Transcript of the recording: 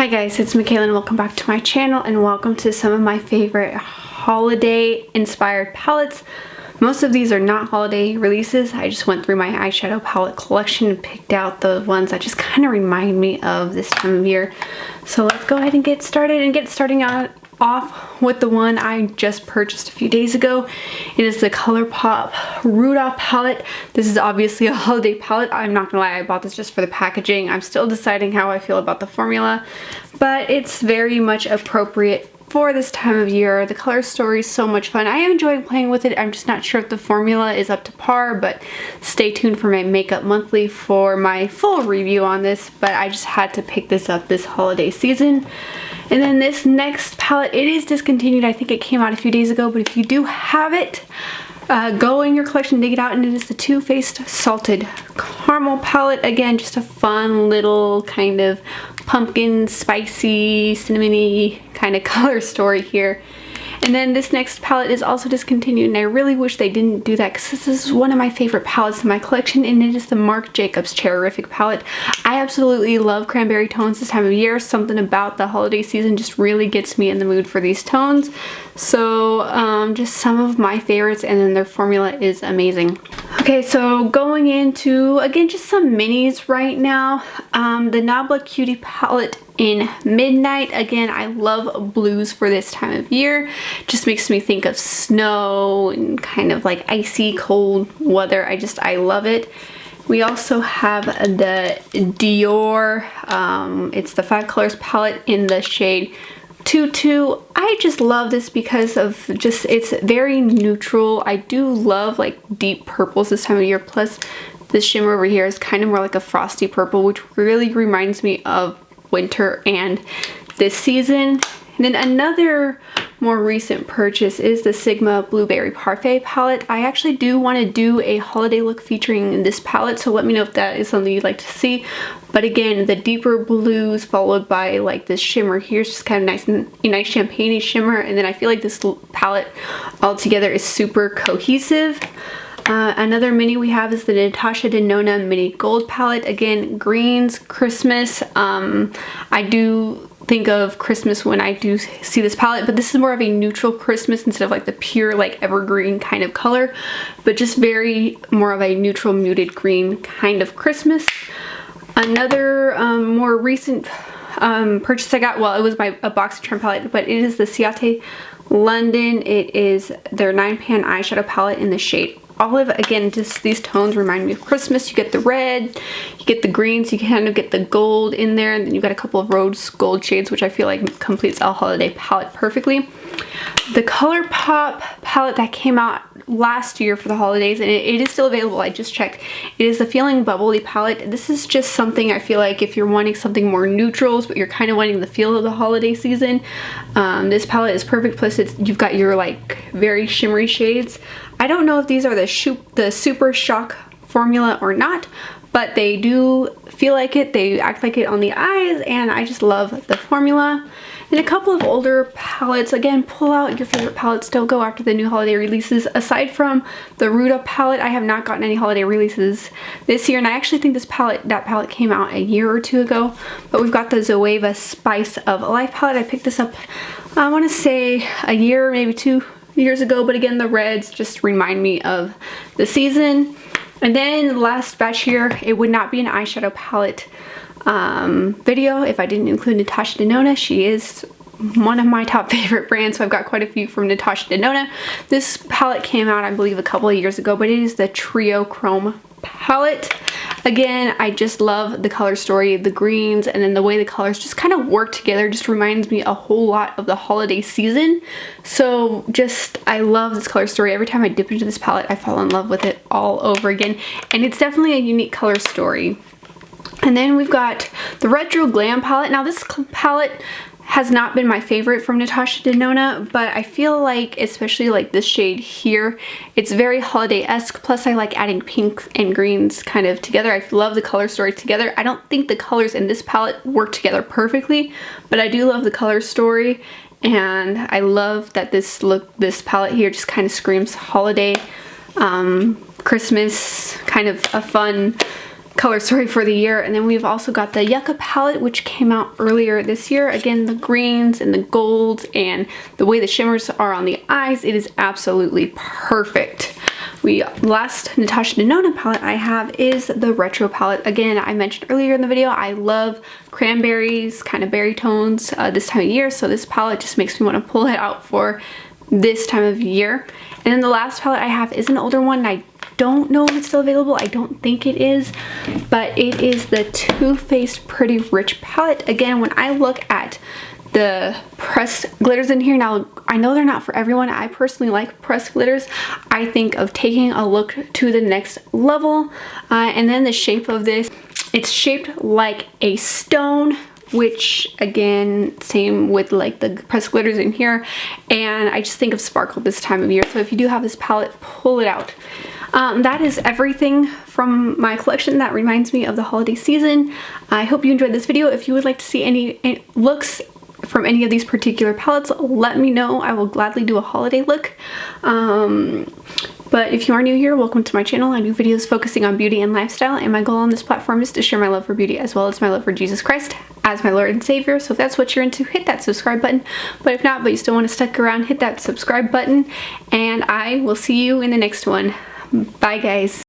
Hi guys, it's Machaela and welcome back to my channel and welcome to some of my favorite holiday inspired palettes. Most of these are not holiday releases. I just went through my eyeshadow palette collection and picked out the ones that just kind of remind me of this time of year. So let's go ahead and get started and off with the one I just purchased a few days ago. It is the Colourpop Rudolph palette. This is obviously a holiday palette. I'm not gonna lie, I bought this just for the packaging. I'm still deciding how I feel about the formula, but it's very much appropriate for this time of year. The color story is so much fun. I am enjoying playing with it. I'm just not sure if the formula is up to par, but stay tuned for my makeup monthly for my full review on this. But I just had to pick this up this holiday season. And then this next palette, it is discontinued. I think it came out a few days ago, but if you do have it, go in your collection, dig it out, and it is the Too Faced Salted Caramel palette. Again, just a fun little kind of pumpkin, spicy, cinnamony kind of color story here. And then this next palette is also discontinued, and I really wish they didn't do that because this is one of my favorite palettes in my collection, and it is the Marc Jacobs Cherrific palette. I absolutely love cranberry tones this time of year. Something about the holiday season just really gets me in the mood for these tones. So just some of my favorites, and then their formula is amazing. Okay, so going into, again, just some minis right now. The Nabla Cutie palette in Midnight. Again, I love blues for this time of year. Just makes me think of snow and kind of like icy cold weather. I love it. We also have the Dior, it's the 5 Colors palette in the shade Tutu. I just love this because of just, it's very neutral. I do love like deep purples this time of year. Plus this shimmer over here is kind of more like a frosty purple, which really reminds me of winter and this season. And then another more recent purchase is the Sigma Blueberry Parfait palette. I actually do want to do a holiday look featuring this palette, so let me know if that is something you'd like to see. But again, the deeper blues followed by like this shimmer here is just kind of nice and a nice champagne-y shimmer, and then I feel like this palette altogether is super cohesive. Another mini we have is the Natasha Denona Mini Gold palette. Again, greens, Christmas. I do think of Christmas when I do see this palette, but this is more of a neutral Christmas instead of like the pure like evergreen kind of color, but just very more of a neutral muted green kind of Christmas. Another more recent purchase I got, well, it was a box trim palette, but it is the Ciate London. It is their 9-pan eyeshadow palette in the shade Olive. Again, just these tones remind me of Christmas. You get the red, you get the greens, you kind of get the gold in there, and then you got a couple of rose gold shades, which I feel like completes a holiday palette perfectly. The Colourpop palette that came out last year for the holidays, and it is still available, I just checked. It is the Feelin Bubbly palette. This is just something I feel like if you're wanting something more neutrals, but you're kind of wanting the feel of the holiday season, this palette is perfect. Plus you've got your like very shimmery shades. I don't know if these are the Super Shock formula or not, but they do feel like it. They act like it on the eyes, and I just love the formula. And a couple of older palettes. Again, pull out your favorite palettes. Don't go after the new holiday releases. Aside from the Rudolph palette, I have not gotten any holiday releases this year, and I actually think that palette came out a year or two ago. But we've got the Zoeve Spice of Life palette. I picked this up, I want to say a year, maybe 2 years ago, but again, the reds just remind me of the season. And then last batch here, it would not be an eyeshadow palette video if I didn't include Natasha Denona. She is one of my top favorite brands, so I've got quite a few from Natasha Denona. This palette came out, I believe, a couple of years ago, but it is the Triochrome palette. Again, I just love the color story, the greens, and then the way the colors just kind of work together just reminds me a whole lot of the holiday season. So just, I love this color story. Every time I dip into this palette, I fall in love with it all over again. And it's definitely a unique color story. And then we've got the Retro Glam palette. Now this palette has not been my favorite from Natasha Denona, but I feel like, especially like this shade here, it's very holiday-esque. Plus I like adding pink and greens kind of together. I love the color story together. I don't think the colors in this palette work together perfectly, but I do love the color story, and I love that this palette here just kind of screams holiday, Christmas, kind of a fun color story for the year. And then we've also got the Yucca palette, which came out earlier this year. Again, the greens and the golds and the way the shimmers are on the eyes, it is absolutely perfect. Last Natasha Denona palette I have is the retro palette. Again, I mentioned earlier in the video, I love cranberries, kind of berry tones this time of year, so this palette just makes me want to pull it out for this time of year. And then the last palette I have is an older one. I don't know if it's still available. I don't think it is, but it is the Too Faced Pretty Rich palette. Again, when I look at the pressed glitters in here, now I know they're not for everyone. I personally like pressed glitters. I think of taking a look to the next level. And then the shape of this, it's shaped like a stone, which again, same with like the pressed glitters in here. And I just think of sparkle this time of year. So if you do have this palette, pull it out. That is everything from my collection that reminds me of the holiday season. I hope you enjoyed this video. If you would like to see any looks from any of these particular palettes, let me know. I will gladly do a holiday look. But if you are new here, welcome to my channel. I do videos focusing on beauty and lifestyle, and my goal on this platform is to share my love for beauty as well as my love for Jesus Christ as my Lord and Savior. So if that's what you're into, hit that subscribe button. But if not, but you still want to stick around, hit that subscribe button, and I will see you in the next one. Bye guys.